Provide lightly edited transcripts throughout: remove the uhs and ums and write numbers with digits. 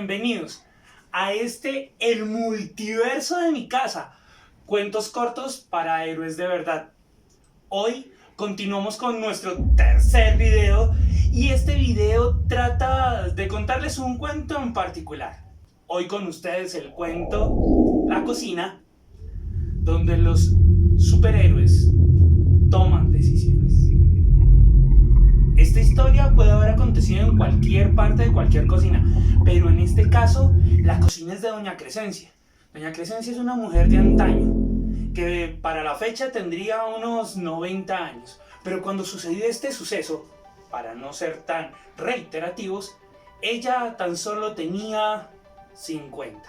bienvenidos a el multiverso de mi casa. Cuentos cortos para héroes de verdad. Hoy continuamos con nuestro tercer video y este video trata de contarles un cuento en particular. Hoy con ustedes el cuento La cocina, donde los superhéroes toman decisiones. Esta historia puede haber acontecido en cualquier parte de cualquier cocina, pero en este caso la cocina es de Doña Crescencia. Doña Crescencia es una mujer de antaño, que para la fecha tendría unos 90 años, pero cuando sucedió este suceso, para no ser tan reiterativos, ella tan solo tenía 50.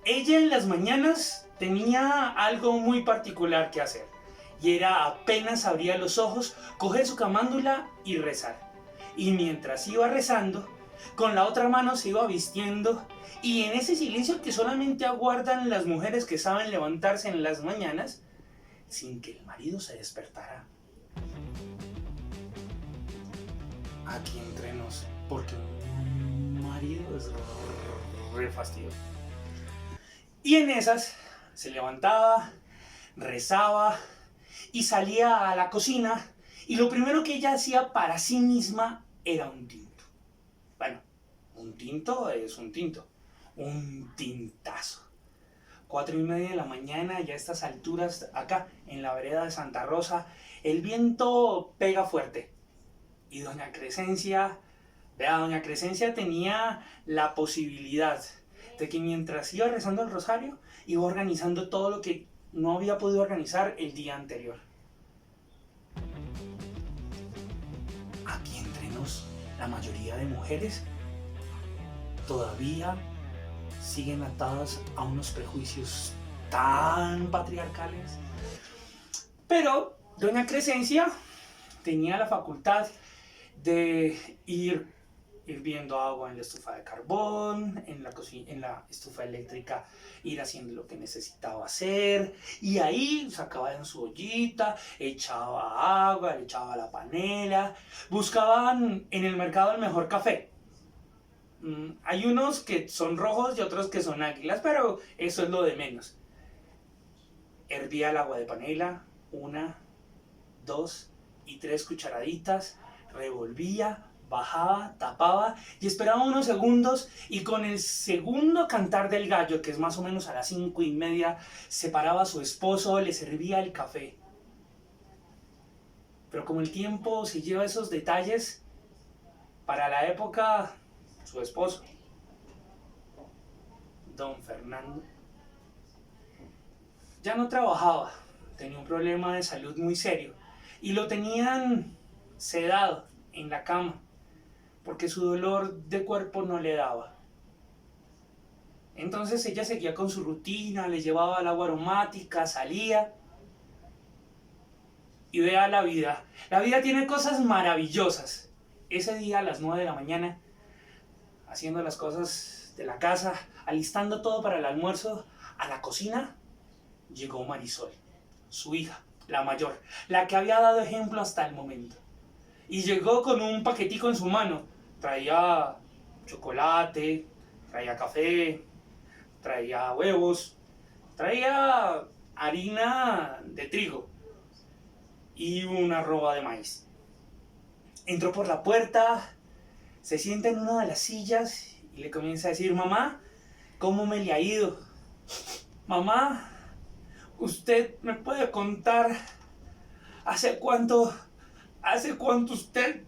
Ella en las mañanas tenía algo muy particular que hacer, y era apenas abría los ojos, coger su camándula y rezar. Y mientras iba rezando, con la otra mano se iba vistiendo, y en ese silencio que solamente aguardan las mujeres que saben levantarse en las mañanas, sin que el marido se despertara. Aquí entre nos, porque un marido es re fastidioso. Y en esas se levantaba, rezaba y salía a la cocina, y lo primero que ella hacía para sí misma era un tinto. Bueno, un tinto es un tinto, un tintazo. 4:30 de la mañana, ya a estas alturas, acá en la vereda de Santa Rosa, el viento pega fuerte. Y Doña Crescencia tenía la posibilidad de que mientras iba rezando el rosario, iba organizando todo lo que no había podido organizar el día anterior. Aquí entre nos, la mayoría de mujeres todavía siguen atadas a unos prejuicios tan patriarcales. Pero Doña Crescencia tenía la facultad de ir hirviendo agua en la estufa de carbón, en la estufa eléctrica, ir haciendo lo que necesitaba hacer, y ahí sacaba en su ollita, echaba agua, le echaba la panela, buscaban en el mercado el mejor café. Hay unos que son rojos y otros que son águilas, pero eso es lo de menos. Hervía el agua de panela, 1, 2 y 3 cucharaditas, revolvía, bajaba, tapaba y esperaba unos segundos, y con el segundo cantar del gallo, que es más o menos a las 5:30, se paraba a su esposo, le servía el café. Pero como el tiempo se lleva esos detalles, para la época, su esposo, don Fernando, ya no trabajaba, tenía un problema de salud muy serio y lo tenían sedado en la cama porque su dolor de cuerpo no le daba. Entonces ella seguía con su rutina, le llevaba el agua aromática, salía. Y vea la vida tiene cosas maravillosas. Ese día a las 9 de la mañana, haciendo las cosas de la casa, alistando todo para el almuerzo, a la cocina llegó Marisol, su hija, la mayor, la que había dado ejemplo hasta el momento. Y llegó con un paquetico en su mano. Traía chocolate, traía café, traía huevos, traía harina de trigo y una roba de maíz. Entró por la puerta, se sienta en una de las sillas y le comienza a decir: mamá, ¿cómo me le ha ido? Mamá, ¿usted me puede contar hace cuánto usted?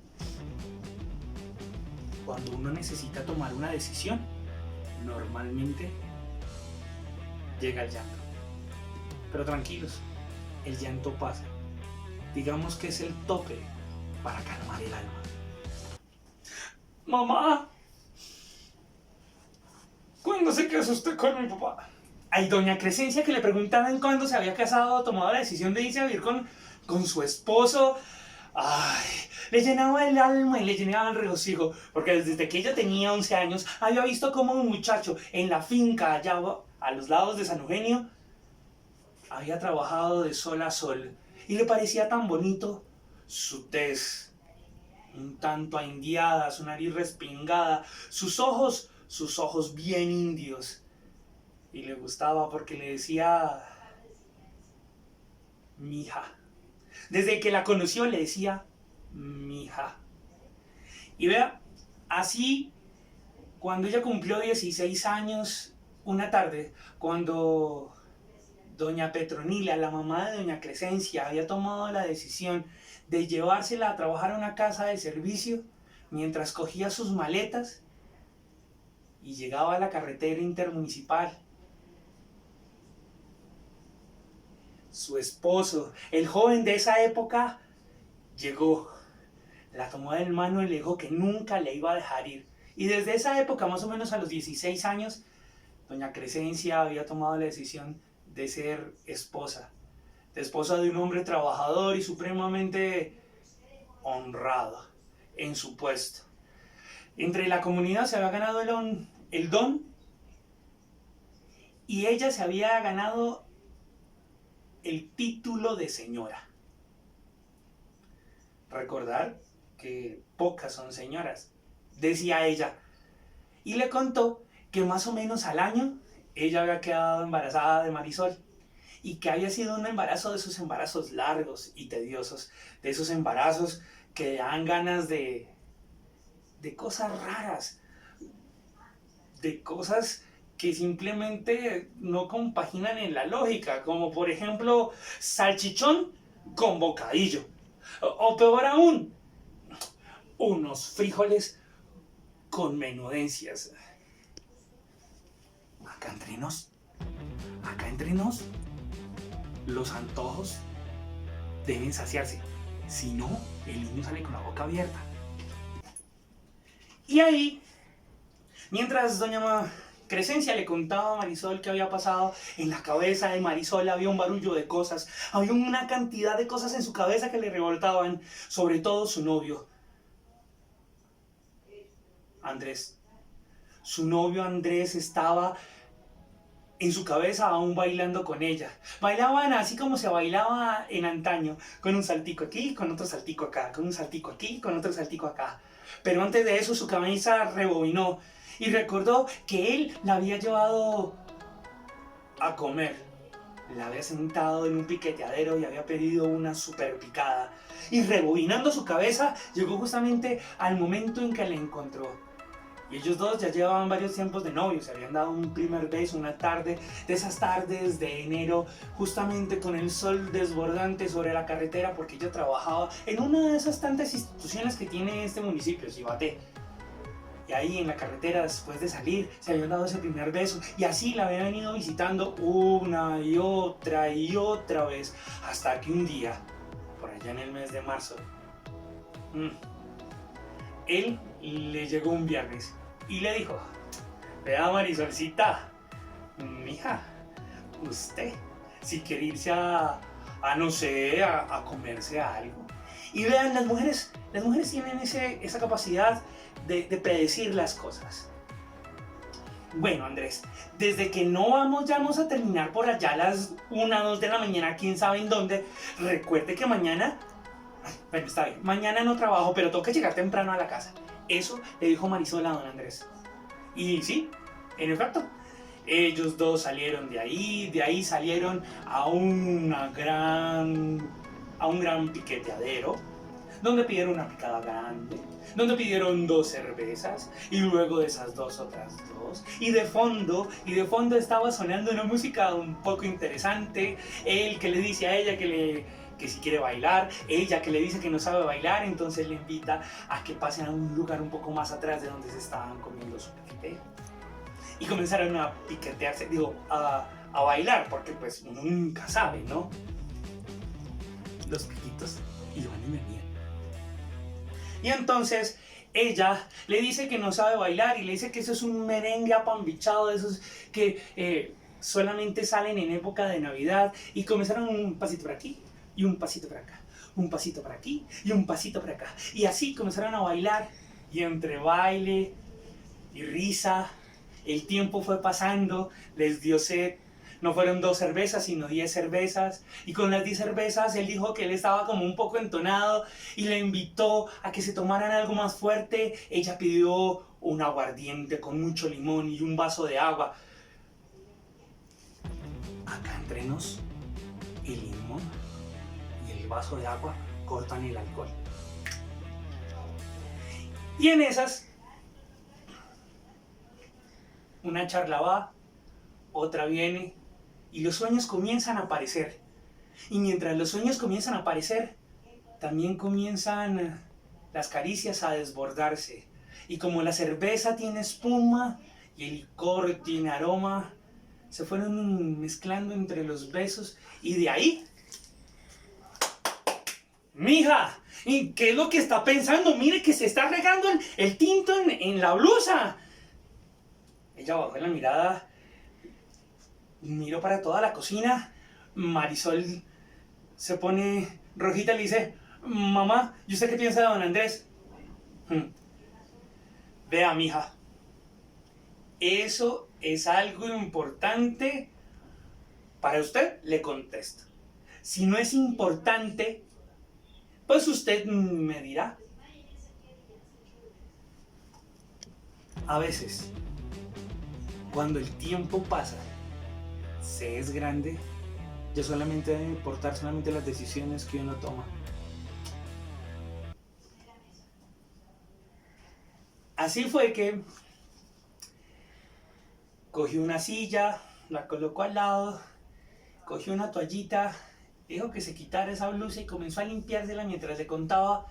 Cuando uno necesita tomar una decisión, normalmente llega el llanto. Pero tranquilos, el llanto pasa. Digamos que es el tope para calmar el alma. Mamá, ¿cuándo se casó usted con mi papá? Ay, Doña Crescencia, que le preguntaban cuándo se había casado o tomado la decisión de irse a vivir con su esposo. Ay, le llenaba el alma y le llenaba el regocijo, porque desde que ella tenía 11 años había visto cómo un muchacho en la finca allá a los lados de San Eugenio había trabajado de sol a sol y le parecía tan bonito su tez un tanto ahindiada, su nariz respingada, sus ojos bien indios. Y le gustaba porque le decía mija. Desde que la conoció le decía mija. Y vea, así cuando ella cumplió 16 años, una tarde, cuando doña Petronila, la mamá de doña Crescencia, había tomado la decisión de llevársela a trabajar a una casa de servicio, mientras cogía sus maletas y llegaba a la carretera intermunicipal, su esposo, el joven de esa época, llegó, la tomó de mano y le dijo que nunca le iba a dejar ir. Y desde esa época, más o menos a los 16 años, doña Crescencia había tomado la decisión de ser esposa de un hombre trabajador y supremamente honrado en su puesto. Entre la comunidad se había ganado el don y ella se había ganado el título de señora. Recordar que pocas son señoras, decía ella, y le contó que más o menos al año ella había quedado embarazada de Marisol y que había sido un embarazo de esos embarazos largos y tediosos, de esos embarazos que dan ganas de cosas raras, de cosas que simplemente no compaginan en la lógica, como por ejemplo salchichón con bocadillo, o peor aún, unos frijoles con menudencias. Acá entre nos, los antojos deben saciarse, si no, el niño sale con la boca abierta. Y ahí, mientras doña Crescencia le contaba a Marisol qué había pasado, en la cabeza de Marisol había un barullo de cosas, había una cantidad de cosas en su cabeza que le revoltaban, sobre todo su novio, Andrés. Su novio Andrés estaba en su cabeza aún bailando con ella. Bailaban así como se bailaba en antaño, con un saltico aquí, con otro saltico acá, con un saltico aquí, con otro saltico acá. Pero antes de eso su cabeza rebobinó y recordó que él la había llevado a comer. La había sentado en un piqueteadero y había pedido una super picada. Y rebobinando su cabeza, llegó justamente al momento en que la encontró. Y ellos dos ya llevaban varios tiempos de novios, se habían dado un primer beso una tarde, de esas tardes de enero, justamente con el sol desbordante sobre la carretera, porque ella trabajaba en una de esas tantas instituciones que tiene este municipio, Cibaté. Y ahí en la carretera, después de salir, se habían dado ese primer beso, y así la habían venido visitando una y otra vez, hasta que un día, por allá en el mes de marzo, él le llegó un viernes y le dijo: vea Marisolcita, mija, usted, si quiere irse no sé, a comerse algo. Y vean, las mujeres tienen esa capacidad de predecir las cosas. Bueno, Andrés, desde que no vamos a terminar por allá a las 1, 2 de la mañana, quién sabe en dónde, recuerde que mañana, bueno, está bien, mañana no trabajo, pero toca llegar temprano a la casa. Eso le dijo Marisol a don Andrés. Y sí, en efecto, ellos dos salieron de ahí salieron a un gran piqueteadero, donde pidieron una picada grande, donde pidieron 2 cervezas, y luego de esas 2 otras 2, y de fondo estaba sonando una música un poco interesante, él que le dice a ella que si quiere bailar, ella que le dice que no sabe bailar, entonces le invita a que pasen a un lugar un poco más atrás de donde se estaban comiendo su piquete. Y comenzaron a piquetearse, a bailar, porque pues uno nunca sabe, ¿no? Los piquitos iban y venían. Y entonces ella le dice que no sabe bailar y le dice que eso es un merengue apambichado, de esos que solamente salen en época de Navidad, y comenzaron un pasito por aquí y un pasito por acá, un pasito por aquí y un pasito por acá, y así comenzaron a bailar, y entre baile y risa el tiempo fue pasando, les dio sed, No fueron 2 cervezas, sino 10 cervezas. Y con las 10 cervezas él dijo que él estaba como un poco entonado y le invitó a que se tomaran algo más fuerte. Ella pidió un aguardiente con mucho limón y un vaso de agua. Acá entre nos, el limón y el vaso de agua cortan el alcohol. Y en esas, una charla va, otra viene, y los sueños comienzan a aparecer. Y mientras los sueños comienzan a aparecer, también comienzan las caricias a desbordarse. Y como la cerveza tiene espuma y el licor tiene aroma, se fueron mezclando entre los besos y de ahí... ¡Mija! ¿Y qué es lo que está pensando? Mire que se está regando el tinto en la blusa. Ella bajó la mirada, miró para toda la cocina. Marisol se pone rojita y le dice: mamá, ¿y usted qué piensa de don Andrés? Vea, mija, eso es algo importante para usted, le contesto. Si no es importante, pues usted me dirá. A veces, cuando el tiempo pasa, se es grande, ya solamente deben importar solamente las decisiones que uno toma. Así fue que cogió una silla, la colocó al lado, cogió una toallita, dijo que se quitara esa blusa y comenzó a limpiársela mientras le contaba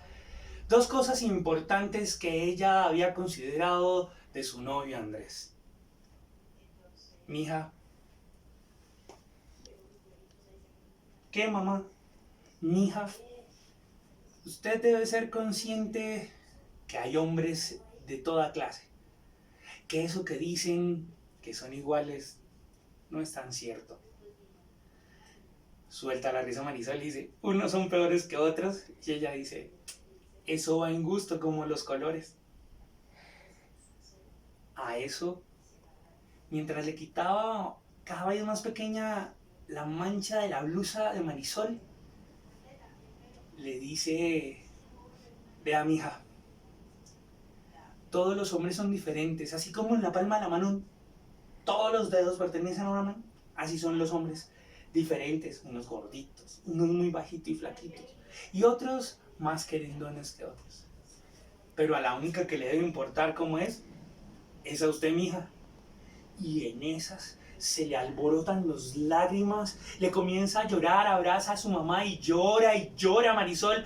2 cosas importantes que ella había considerado de su novio Andrés. Mija. ¿Qué, mamá? Mija, usted debe ser consciente que hay hombres de toda clase. Que eso que dicen que son iguales no es tan cierto. Suelta la risa Marisol y dice: unos son peores que otros. Y ella dice: eso va en gusto como los colores. A eso, mientras le quitaba cada vez más pequeña la mancha de la blusa de Marisol, le dice: vea, mija, todos los hombres son diferentes, así como en la palma de la mano todos los dedos pertenecen a una mano, así son los hombres, diferentes, unos gorditos, unos muy bajitos y flaquitos, y otros más querendones que otros. Pero a la única que le debe importar cómo es a usted, mija. Y en esas se le alborotan las lágrimas, le comienza a llorar, abraza a su mamá y llora Marisol.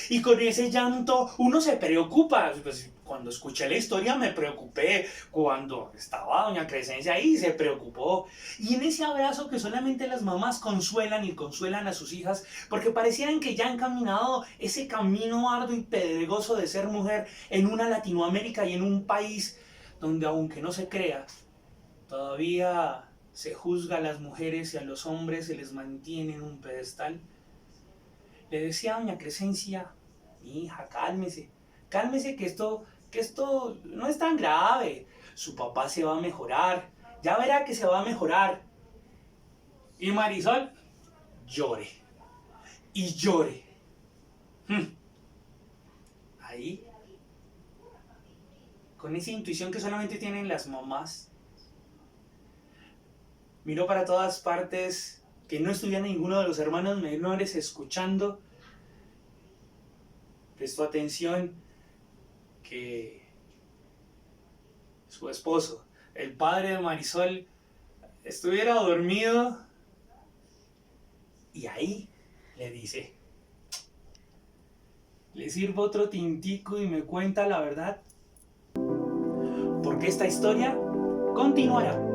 Y con ese llanto uno se preocupa. Pues, cuando escuché la historia me preocupé, cuando estaba doña Crescencia ahí se preocupó. Y en ese abrazo que solamente las mamás consuelan y consuelan a sus hijas, porque parecieran que ya han caminado ese camino arduo y pedregoso de ser mujer en una Latinoamérica y en un país donde, aunque no se crea, todavía se juzga a las mujeres y a los hombres se les mantiene en un pedestal. Le decía a doña Crescencia: hija, cálmese, que esto no es tan grave. Su papá se va a mejorar, ya verá que se va a mejorar. Y Marisol, llore, y llore. Ahí, con esa intuición que solamente tienen las mamás, miró para todas partes, que no estuviera ninguno de los hermanos menores escuchando. Prestó atención que su esposo, el padre de Marisol, estuviera dormido. Y ahí le dice: ¿le sirvo otro tintico y me cuenta la verdad? Porque esta historia continuará.